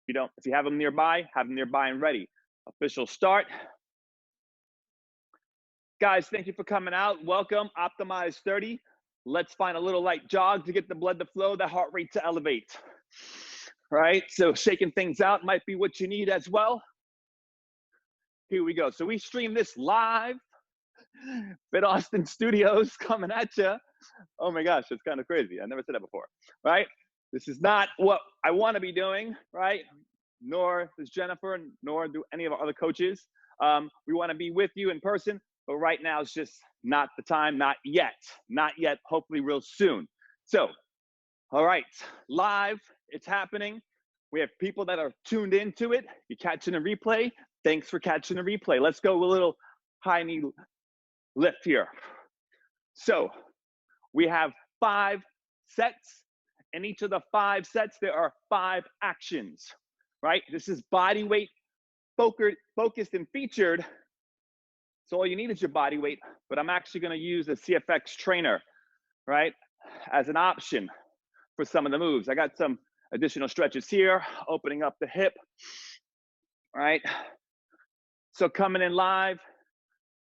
If you have them nearby, have them nearby and ready. Official start. Guys, thank you for coming out. Welcome, Optimize 30. Let's find a little light jog to get the blood to flow, the heart rate to elevate. Right, so shaking things out might be what you need as well. Here we go. So we stream this live. Fit Austin Studios coming at you. Oh my gosh, it's kind of crazy. I never said that before, right? This is not what I want to be doing, right? Nor does Jennifer, nor do any of our other coaches. We want to be with you in person, but right now it's just not the time, not yet, hopefully real soon. So, all right, live, it's happening. We have people that are tuned into it. You're catching a replay. Thanks for catching a replay. Let's go a little high knee lift here. So we have 5 sets. In each of the 5 sets, there are 5 actions, right? This is body weight focused and featured. So all you need is your body weight, but I'm actually going to use the CFX trainer, right, as an option for some of the moves. I got some additional stretches here, opening up the hip, right? So coming in live,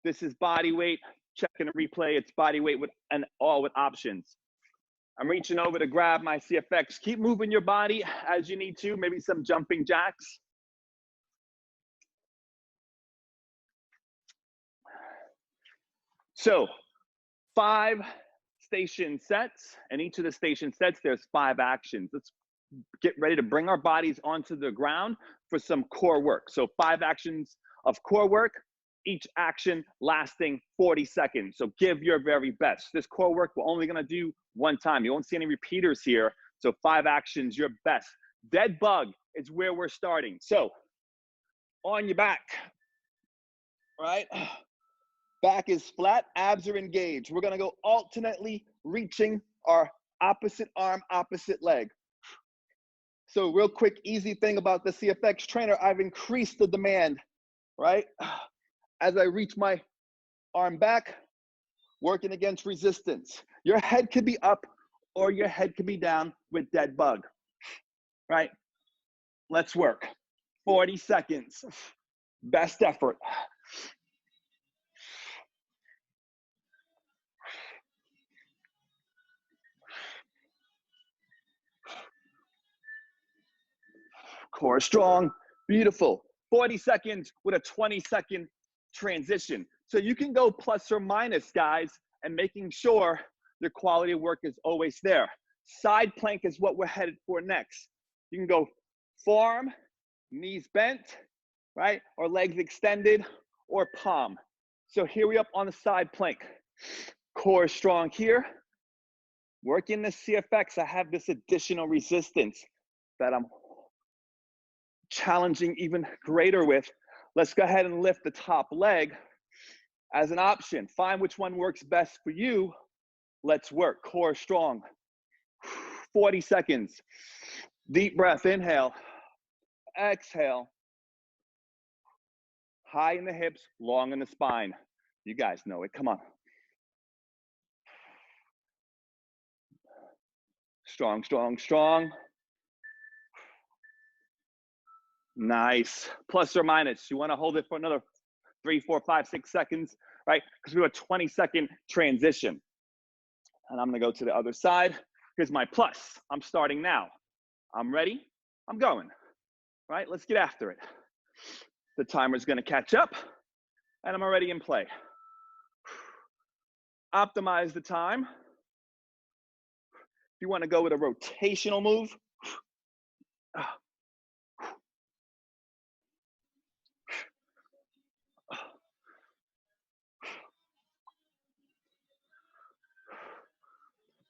this is body weight. Checking a replay, it's body weight all with options. I'm reaching over to grab my CFX. Keep moving your body as you need to, maybe some jumping jacks. So 5 station sets, and each of the station sets, there's 5 actions. Let's get ready to bring our bodies onto the ground for some core work. So 5 actions of core work, each action lasting 40 seconds. So give your very best. This core work we're only gonna do 1 time. You won't see any repeaters here. So 5 actions, your best. Dead bug is where we're starting. So on your back, right? Back is flat, abs are engaged. We're gonna go alternately reaching our opposite arm, opposite leg. So real quick, easy thing about the CFX trainer, I've increased the demand, right? As I reach my arm back, working against resistance. Your head could be up or your head could be down with dead bug, right? Let's work. 40 seconds, best effort. Core strong, beautiful. 40 seconds with a 20-second transition. So you can go plus or minus, guys, and making sure your quality of work is always there. Side plank is what we're headed for next. You can go forearm, knees bent, right? Or legs extended, or palm. So here we up on the side plank. Core strong here. Working the CFX, I have this additional resistance that I'm challenging even greater with. Let's go ahead and lift the top leg as an option. Find which one works best for you. Let's work. Core strong. 40 seconds. Deep breath. Inhale. Exhale. High in the hips, long in the spine. You guys know it. Come on. Strong, strong, strong. Nice. Plus or minus. You want to hold it for another 3, 4, 5, 6 seconds, right? Because we have a 20-second transition. And I'm going to go to the other side. Here's my plus. I'm starting now. I'm ready. I'm going. Right? Let's get after it. The timer's going to catch up. And I'm already in play. Optimize the time. If you want to go with a rotational move,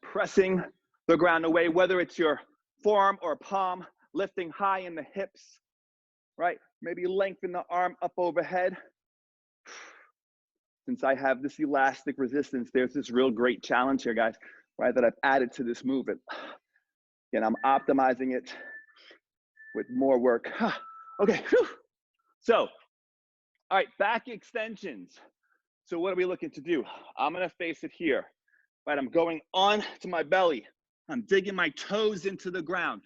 pressing the ground away, whether it's your forearm or palm, lifting high in the hips, right? Maybe lengthen the arm up overhead. Since I have this elastic resistance, there's this real great challenge here, guys, right, that I've added to this movement. And I'm optimizing it with more work. Okay, whew. So, all right, back extensions. So what are we looking to do? I'm gonna face it here, right? I'm going on to my belly. I'm digging my toes into the ground.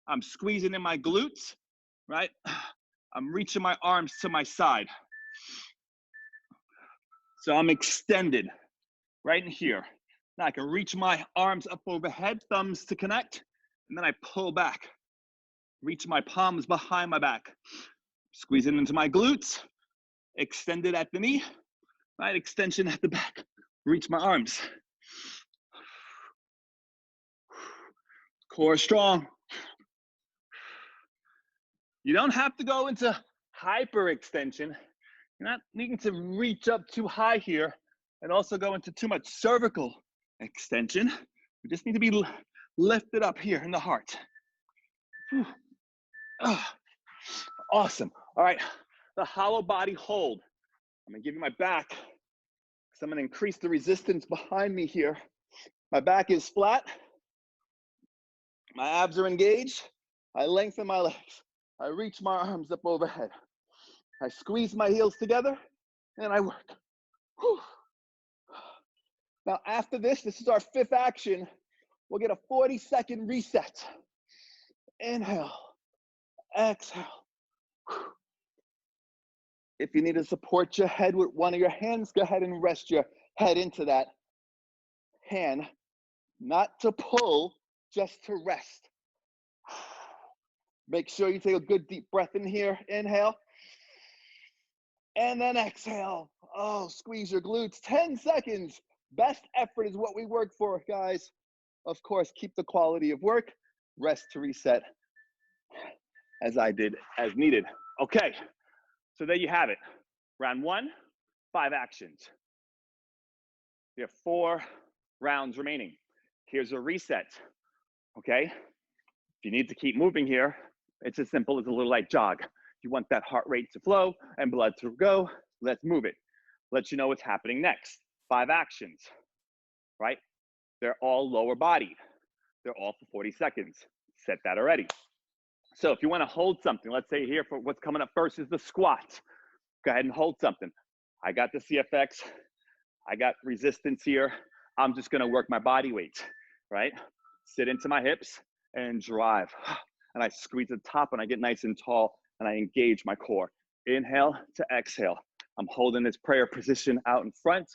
I'm squeezing in my glutes, right? I'm reaching my arms to my side. So I'm extended right in here. Now I can reach my arms up overhead, thumbs to connect, and then I pull back. Reach my palms behind my back. Squeezing into my glutes, extended at the knee, right? Extension at the back. Reach my arms. Core strong. You don't have to go into hyperextension. You're not needing to reach up too high here and also go into too much cervical extension. We just need to be lifted up here in the heart. Awesome. All right, the hollow body hold. I'm gonna give you my back, because I'm gonna increase the resistance behind me here. My back is flat. My abs are engaged. I lengthen my legs. I reach my arms up overhead. I squeeze my heels together and I work. Whew. Now after this is our 5th action. We'll get a 40-second reset. Inhale, exhale. Whew. If you need to support your head with one of your hands, go ahead and rest your head into that hand. Not to pull, just to rest. Make sure you take a good deep breath in here. Inhale. And then exhale. Oh, squeeze your glutes. 10 seconds. Best effort is what we work for, guys. Of course, keep the quality of work. Rest to reset, as I did, as needed. Okay, so there you have it. Round 1, 5 actions. You have 4 rounds remaining. Here's a reset, okay? If you need to keep moving here, it's as simple as a little light jog. You want that heart rate to flow and blood to go, let's move it. Let you know what's happening next. 5 actions, right? They're all lower bodied. They're all for 40 seconds. Set that already. So if you want to hold something, let's say here for what's coming up first is the squat. Go ahead and hold something. I got the CFX. I got resistance here. I'm just going to work my body weight, right? Sit into my hips and drive. And I squeeze the top and I get nice and tall and I engage my core. Inhale to exhale. I'm holding this prayer position out in front.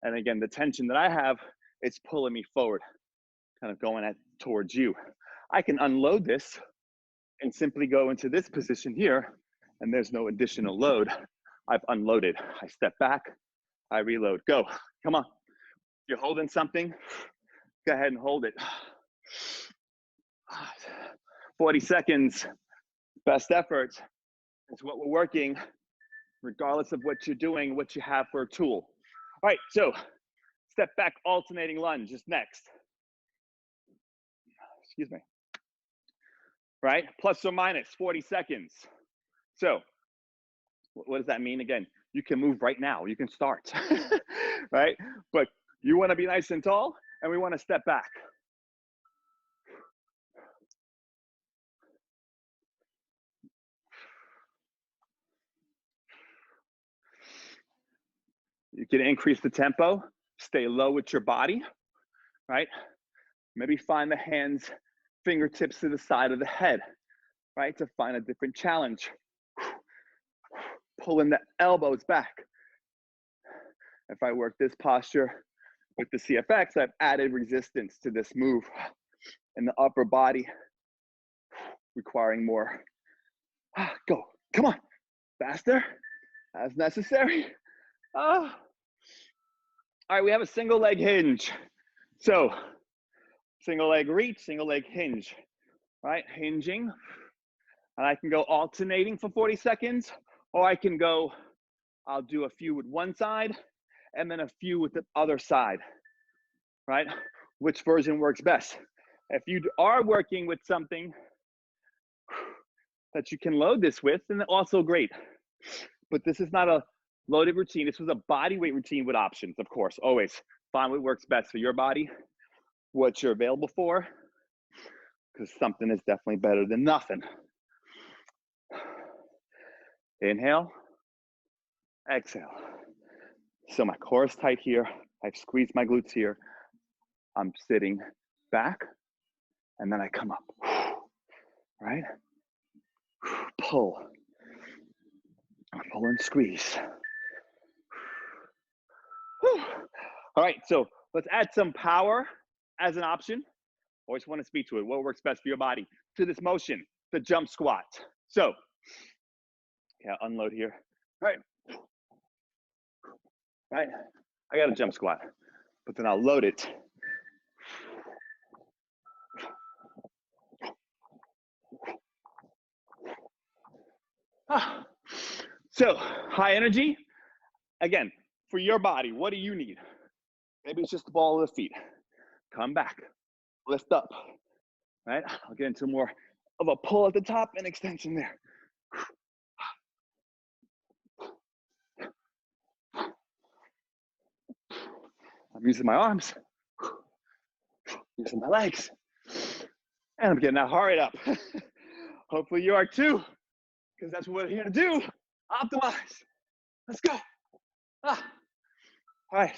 And again, the tension that I have, it's pulling me forward, kind of going towards you. I can unload this and simply go into this position here, and there's no additional load. I've unloaded. I step back, I reload. Go, come on. If you're holding something, go ahead and hold it. 40 seconds, best effort. It's what we're working, regardless of what you're doing, what you have for a tool. All right, so step back, alternating lunge is next. Excuse me. Right, plus or minus 40 seconds. So what does that mean? Again, you can move right now, you can start, right? But you wanna be nice and tall, and we wanna step back. You can increase the tempo, stay low with your body, right? Maybe find the hands, fingertips to the side of the head, right? To find a different challenge. Pulling the elbows back. If I work this posture with the CFX, I've added resistance to this move in the upper body, requiring more. Go, come on, faster, as necessary. All right, we have a single leg hinge. So, single leg reach, single leg hinge, right? Hinging, and I can go alternating for 40 seconds, or I can go, I'll do a few with one side, and then a few with the other side, right? Which version works best? If you are working with something that you can load this with, then also great. But this is not a loaded routine. This was a body weight routine with options, of course, always. Find what works best for your body, what you're available for, because something is definitely better than nothing. Inhale, exhale. So my core is tight here. I've squeezed my glutes here. I'm sitting back, and then I come up, right? pull. Pull and squeeze. Whew. All right, so let's add some power as an option. Always want to speak to it. What works best for your body? To this motion, the jump squat. So, okay, I'll unload here. All right. Right, I got a jump squat, but then I'll load it. So, high energy. Again, for your body, what do you need? Maybe it's just the ball of the feet. Come back, lift up, right? I'll get into more of a pull at the top and extension there. I'm using my arms, using my legs, and I'm getting that heart rate up. Hopefully you are too, because that's what we're here to do. Optimize. Let's go. All right.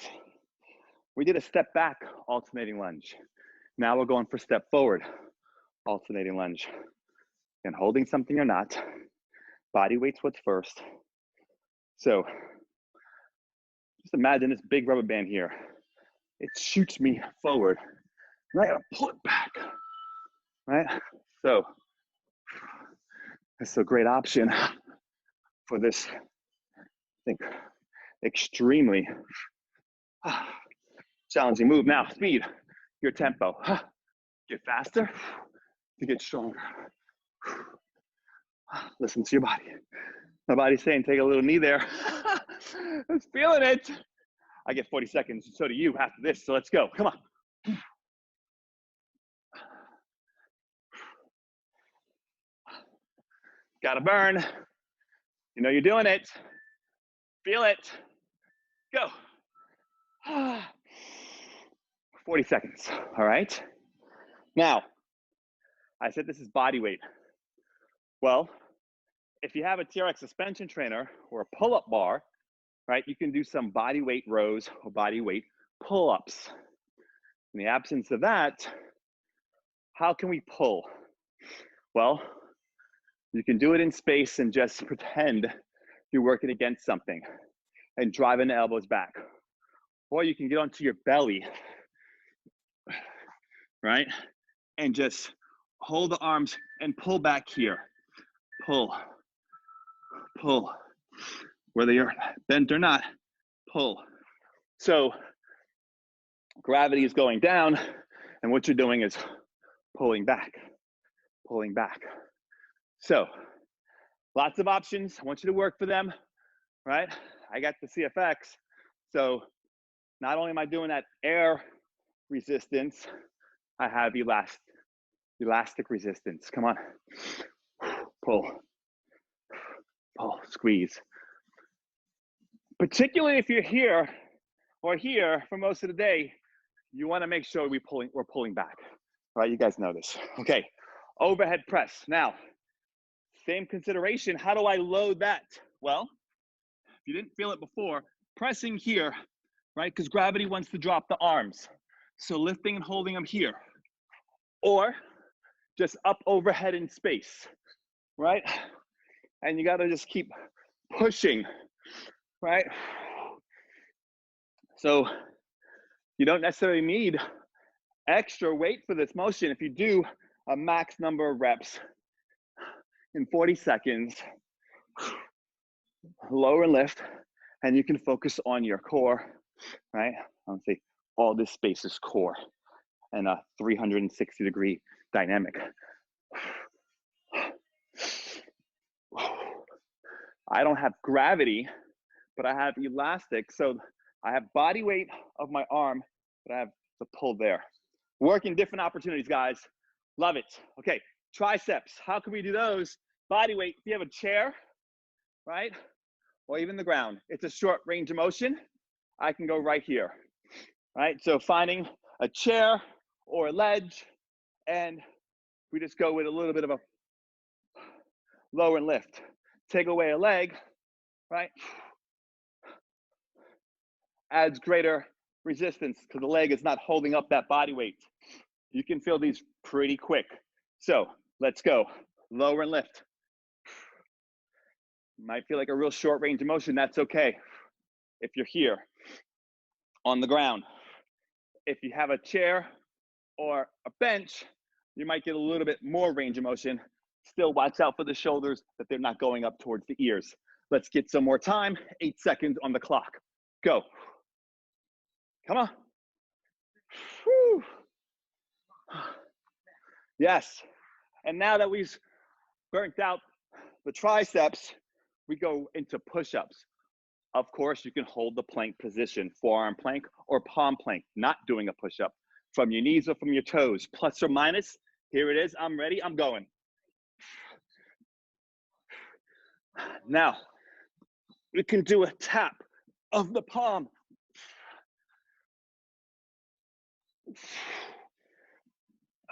We did a step back alternating lunge. Now we're going for step forward alternating lunge. And holding something or not, body weight's what's first. So just imagine this big rubber band here. It shoots me forward. And I gotta pull it back, right? So it's a great option for this, I think, extremely challenging move. Now, speed, your tempo. Get faster to get stronger. Listen to your body. My body's saying take a little knee there. It's feeling it. I get 40 seconds, so do you after this, so let's go. Come on. Gotta burn. You know you're doing it. Feel it. Go. 40 seconds, all right? Now, I said this is body weight. Well, if you have a TRX suspension trainer or a pull-up bar, right, you can do some body weight rows or body weight pull-ups. In the absence of that, how can we pull? Well, you can do it in space and just pretend you're working against something and driving the elbows back. Or you can get onto your belly, right? And just hold the arms and pull back here. Pull, pull. Whether you're bent or not, pull. So gravity is going down, and what you're doing is pulling back, pulling back. So lots of options. I want you to work for them, right? I got the CFX. So not only am I doing that air resistance, I have elastic resistance. Come on. Pull, pull, squeeze. Particularly if you're here or here for most of the day, you want to make sure we're pulling back. All right, you guys know this. Okay, overhead press. Now, same consideration. How do I load that? Well, if you didn't feel it before, pressing here, right? Because gravity wants to drop the arms. So lifting and holding them here. Or just up overhead in space, right? And you got to just keep pushing, right? So you don't necessarily need extra weight for this motion. If you do a max number of reps in 40 seconds, lower and lift, and you can focus on your core, right? I would say all this space is core and a 360-degree dynamic. I don't have gravity, but I have elastic. So I have body weight of my arm, but I have the pull there. Working different opportunities, guys. Love it. Okay, triceps. How can we do those? Body weight, if you have a chair, right? Or even the ground. It's a short range of motion. I can go right here, right? So finding a chair or a ledge, and we just go with a little bit of a lower and lift. Take away a leg, right? Adds greater resistance because the leg is not holding up that body weight. You can feel these pretty quick. So let's go. Lower and lift. Might feel like a real short range of motion. That's okay. If you're here on the ground, if you have a chair or a bench, you might get a little bit more range of motion. Still watch out for the shoulders, that they're not going up towards the ears. Let's get some more time. 8 seconds on the clock. Go. Come on. Whew. Yes. And now that we've burnt out the triceps, we go into push-ups. Of course, you can hold the plank position, forearm plank or palm plank, not doing a push-up. From your knees or from your toes, plus or minus. Here it is. I'm ready. I'm going. Now, we can do a tap of the palm.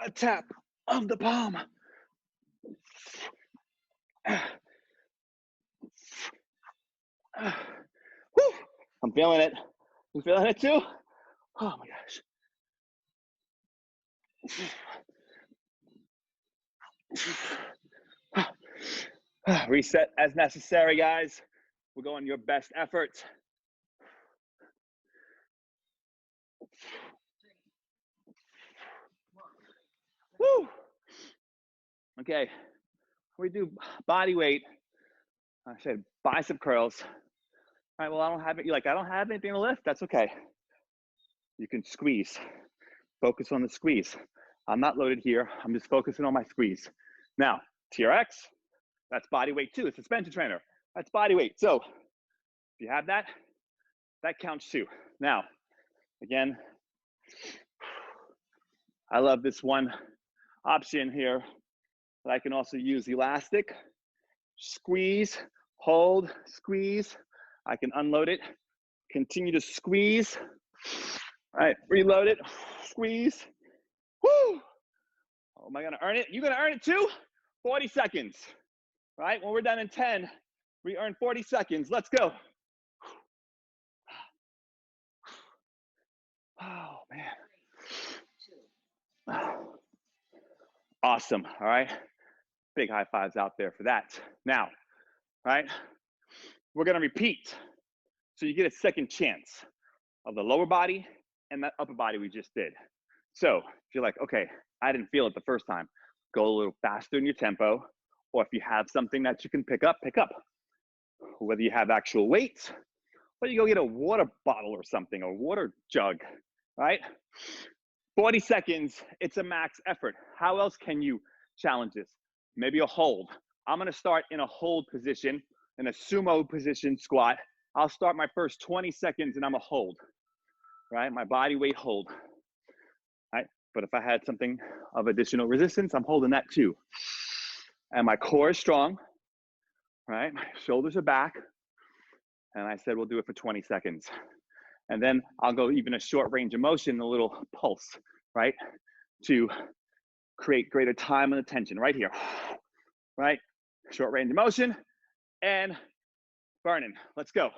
A tap of the palm. Whew. I'm feeling it. You feeling it too? Oh my gosh. Reset as necessary, guys. We're going your best efforts. Woo. Okay, we do body weight. I said bicep curls. All right, well, I don't have it. You're like, I don't have anything to lift. That's okay. You can squeeze. Focus on the squeeze. I'm not loaded here. I'm just focusing on my squeeze. Now, TRX, that's body weight too. It's a suspension trainer. That's body weight. So if you have that, that counts too. Now, again, I love this one option here, but I can also use elastic, squeeze, hold, squeeze. I can unload it, continue to squeeze. All right, reload it, squeeze. Woo! Oh, am I gonna earn it? You gonna earn it too? 40 seconds, right? When we're done in 10, we earn 40 seconds. Let's go. Oh, man. Awesome, all right? Big high fives out there for that. Now, right, we're gonna repeat. So you get a second chance of the lower body and that upper body we just did. So if you're like, okay, I didn't feel it the first time, go a little faster in your tempo, or if you have something that you can pick up, pick up. Whether you have actual weights, or you go get a water bottle or something, or water jug, right? 40 seconds, it's a max effort. How else can you challenge this? Maybe a hold. I'm gonna start in a hold position, in a sumo position squat. I'll start my first 20 seconds and I'm a hold, right? My body weight hold, right? But if I had something of additional resistance, I'm holding that too. And my core is strong, right? My shoulders are back. And I said, we'll do it for 20 seconds. And then I'll go even a short range of motion, a little pulse, right? To create greater time and attention right here, right? Short range of motion and burning. Let's go.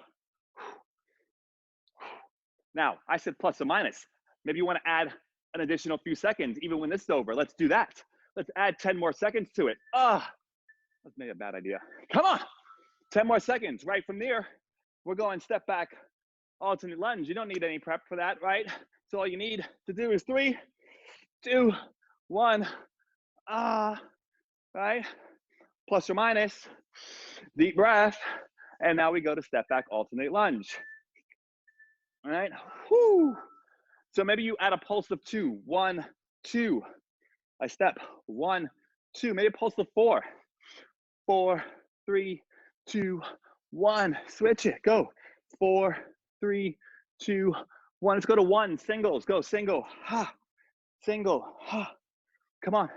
Now, I said plus or minus. Maybe you want to add an additional few seconds, even when this is over. Let's do that. Let's add 10 more seconds to it. That's maybe a bad idea. Come on, 10 more seconds. Right from there, we're going step back, alternate lunge. You don't need any prep for that, right? So all you need to do is 3, 2, 1. Right? Plus or minus. Deep breath. And now we go to step back, alternate lunge. All right? Whoo. So maybe you add a pulse of 2. 1, 2. I step. 1, 2. Maybe a pulse of 4. 4, 3, 2, 1. Switch it. Go. 4, 3, 2, 1. Let's go to 1. Singles. Go. Single. Ha. Single. Ha. Come on.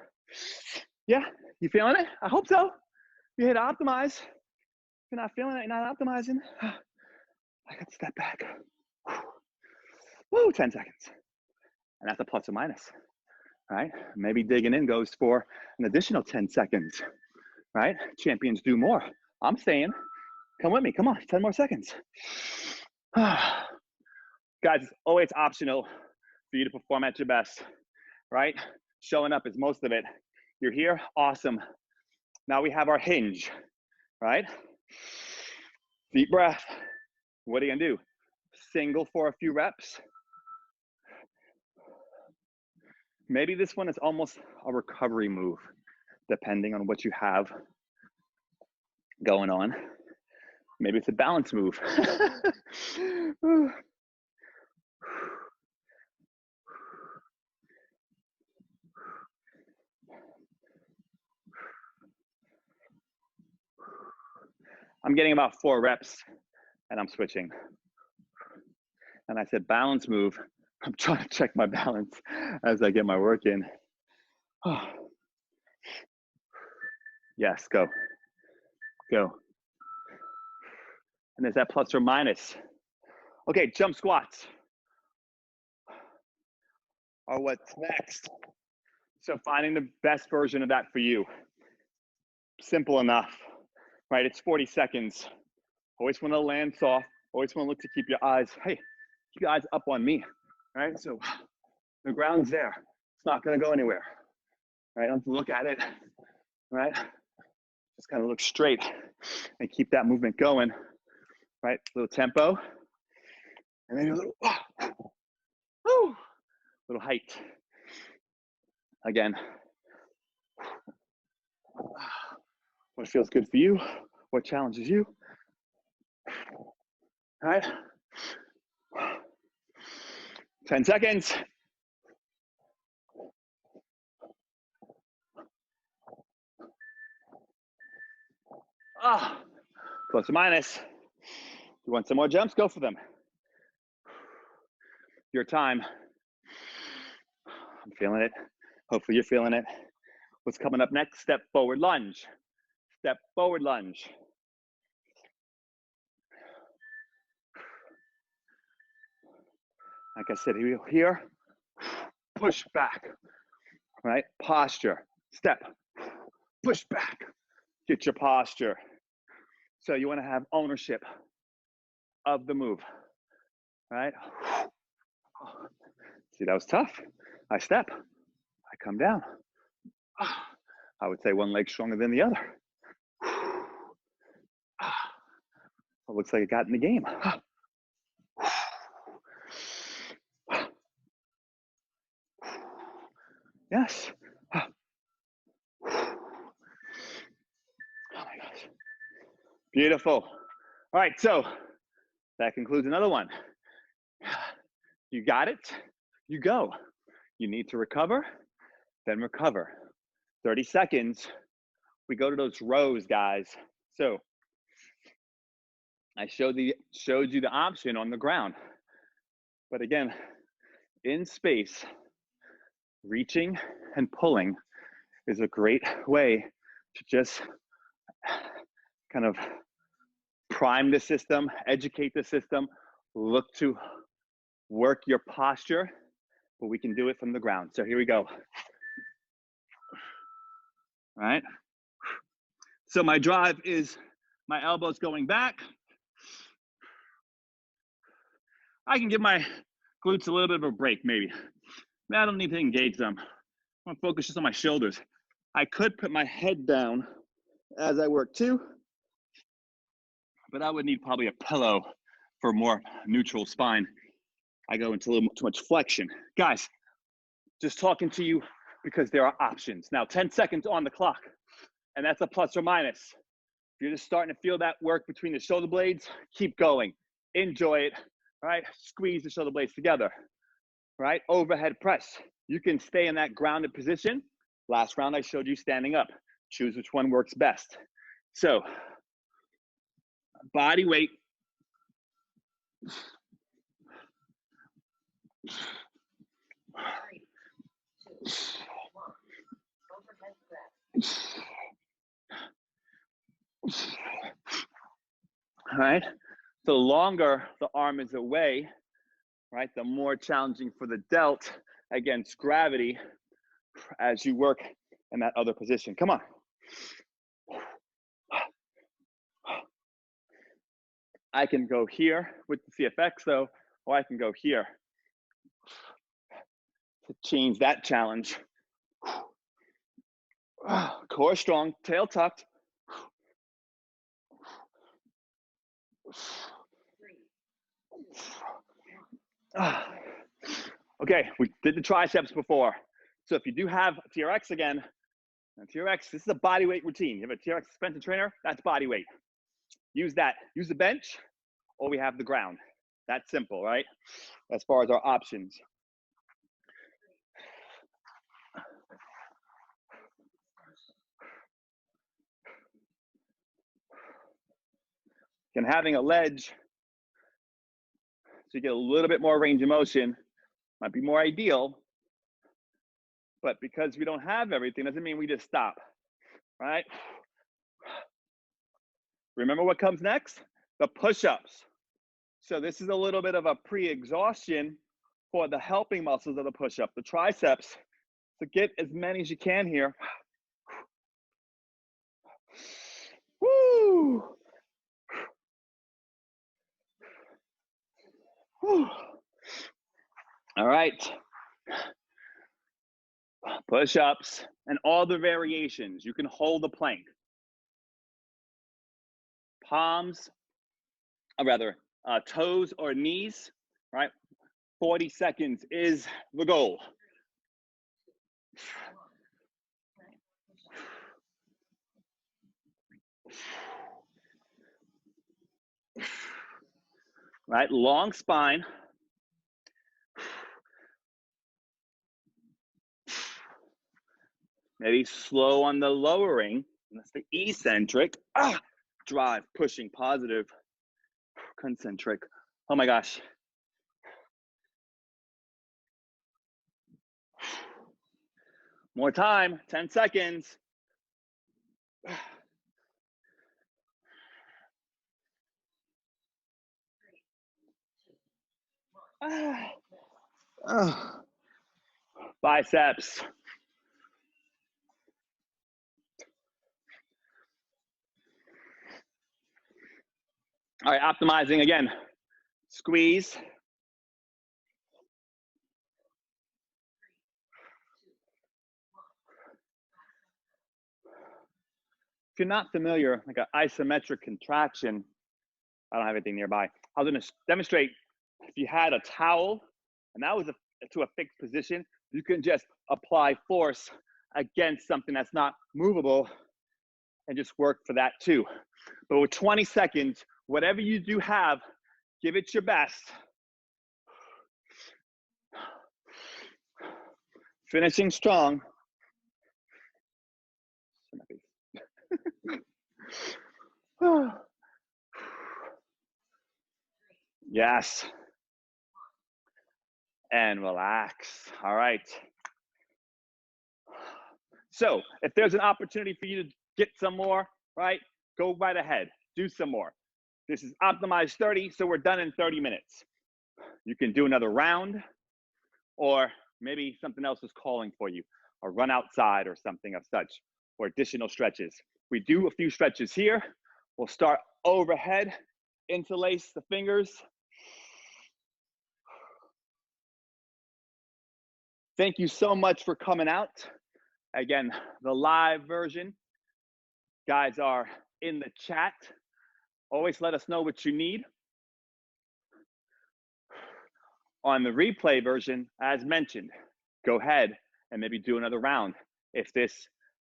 Yeah. You feeling it? I hope so. You hit optimize. If you're not feeling it, you're not optimizing. I got to step back. Woo, 10 seconds. And that's a plus or minus, right? Maybe digging in goes for an additional 10 seconds, right? Champions do more. I'm staying. Come with me. Come on, 10 more seconds. Guys, it's always optional for you to perform at your best, right? Showing up is most of it. You're here, awesome. Now we have our hinge, right? Deep breath. What are you gonna do? Single for a few reps. Maybe this one is almost a recovery move, depending on what you have going on. Maybe it's a balance move. I'm getting about 4 reps and I'm switching. And I said balance move. I'm trying to check my balance as I get my work in. Yes, go. Go. And there's that plus or minus. Okay, jump squats are what's next. So finding the best version of that for you. Simple enough, right? It's 40 seconds. Always want to land soft. Always want to look to keep your eyes, hey, keep your eyes up on me, right? So the ground's there. It's not going to go anywhere, right? I don't have to look at it, right? Just kind of look straight and keep that movement going, right? A little tempo, and then a little, little height. Again, what feels good for you? What challenges you? All right. 10 seconds. Plus or minus. You want some more jumps? Go for them. Your time. I'm feeling it. Hopefully you're feeling it. What's coming up next? Step forward lunge. Step forward lunge. Like I said, here, push back, right? Posture, step, push back, get your posture. So you wanna have ownership of the move, right? See, that was tough. I step, I come down. I would say one leg stronger than the other. It looks like it got in the game. Yes. Oh my gosh. Beautiful. All right, so that concludes another one. You got it, you go. You need to recover, then recover. 30 seconds, we go to those rows, guys. So I showed you the option on the ground. But again, in space, reaching and pulling is a great way to just kind of prime the system, educate the system, look to work your posture, but we can do it from the ground. So here we go. All right. So my drive is my elbows going back. I can give my glutes a little bit of a break, maybe. I don't need to engage them. I'm gonna focus just on my shoulders. I could put my head down as I work too, but I would need probably a pillow for more neutral spine. I go into a little too much flexion. Guys, just talking to you because there are options. Now 10 seconds on the clock, and that's a plus or minus. If you're just starting to feel that work between the shoulder blades, keep going. Enjoy it, right? Squeeze the shoulder blades together, right? Overhead press. You can stay in that grounded position. Last round I showed you standing up. Choose which one works best. So, body weight. All right, the longer the arm is away, right, the more challenging for the delt against gravity as you work in that other position. Come on. I can go here with the CFX though, or I can go here to change that challenge. Core strong, tail tucked. Okay, we did the triceps before. So if you do have TRX again, TRX, this is a body weight routine. You have a TRX suspension trainer, that's body weight. Use that. Use the bench, or we have the ground. That's simple, right? As far as our options. And having a ledge, so you get a little bit more range of motion, might be more ideal, but because we don't have everything, doesn't mean we just stop, right? Remember what comes next? The push-ups. So this is a little bit of a pre-exhaustion for the helping muscles of the push-up, the triceps. So get as many as you can here. Woo! Whew. All right. Push-ups and all the variations. You can hold the plank. Palms, or rather, toes or knees, right? 40 seconds is the goal. Right, long spine. Maybe slow on the lowering. That's the eccentric. Drive, pushing, positive, concentric. Oh my gosh. More time, 10 seconds. Biceps. All right, optimizing again. Squeeze. If you're not familiar, like an isometric contraction, I don't have anything nearby. I was going to demonstrate if you had a towel and that was to a fixed position, you can just apply force against something that's not movable and just work for that too. But with 20 seconds, whatever you do have, give it your best. Finishing strong. Yes. And relax. All right. So if there's an opportunity for you to get some more, right, go right ahead. Do some more. This is optimized 30, so we're done in 30 minutes. You can do another round, or maybe something else is calling for you, or run outside or something of such, or additional stretches. We do a few stretches here. We'll start overhead, interlace the fingers. Thank you so much for coming out. Again, the live version, guys are in the chat. Always let us know what you need. On the replay version, as mentioned, go ahead and maybe do another round if this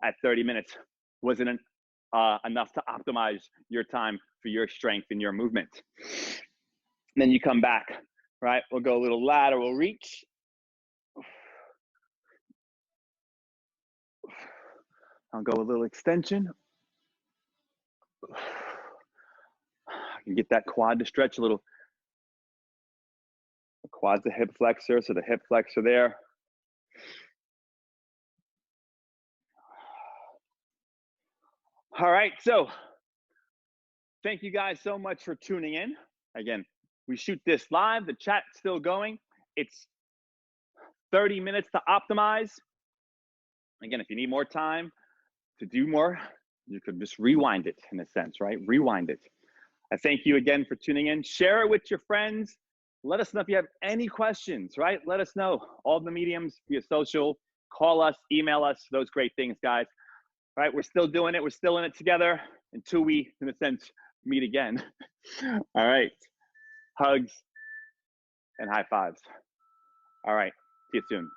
at 30 minutes wasn't enough to optimize your time for your strength and your movement. And then you come back, right? We'll go a little lateral reach. I'll go a little extension. I can get that quad to stretch a little. The quad's the hip flexor, so the hip flexor there. All right, so thank you guys so much for tuning in. Again, we shoot this live, the chat's still going. It's 30 minutes to optimize. Again, if you need more time to do more, you could just rewind it in a sense, right? Rewind it. I thank you again for tuning in. Share it with your friends. Let us know if you have any questions, right? Let us know. All the mediums via social, call us, email us, those great things, guys. All right, we're still doing it. We're still in it together until we, in a sense, meet again. All right. Hugs and high fives. All right. See you soon.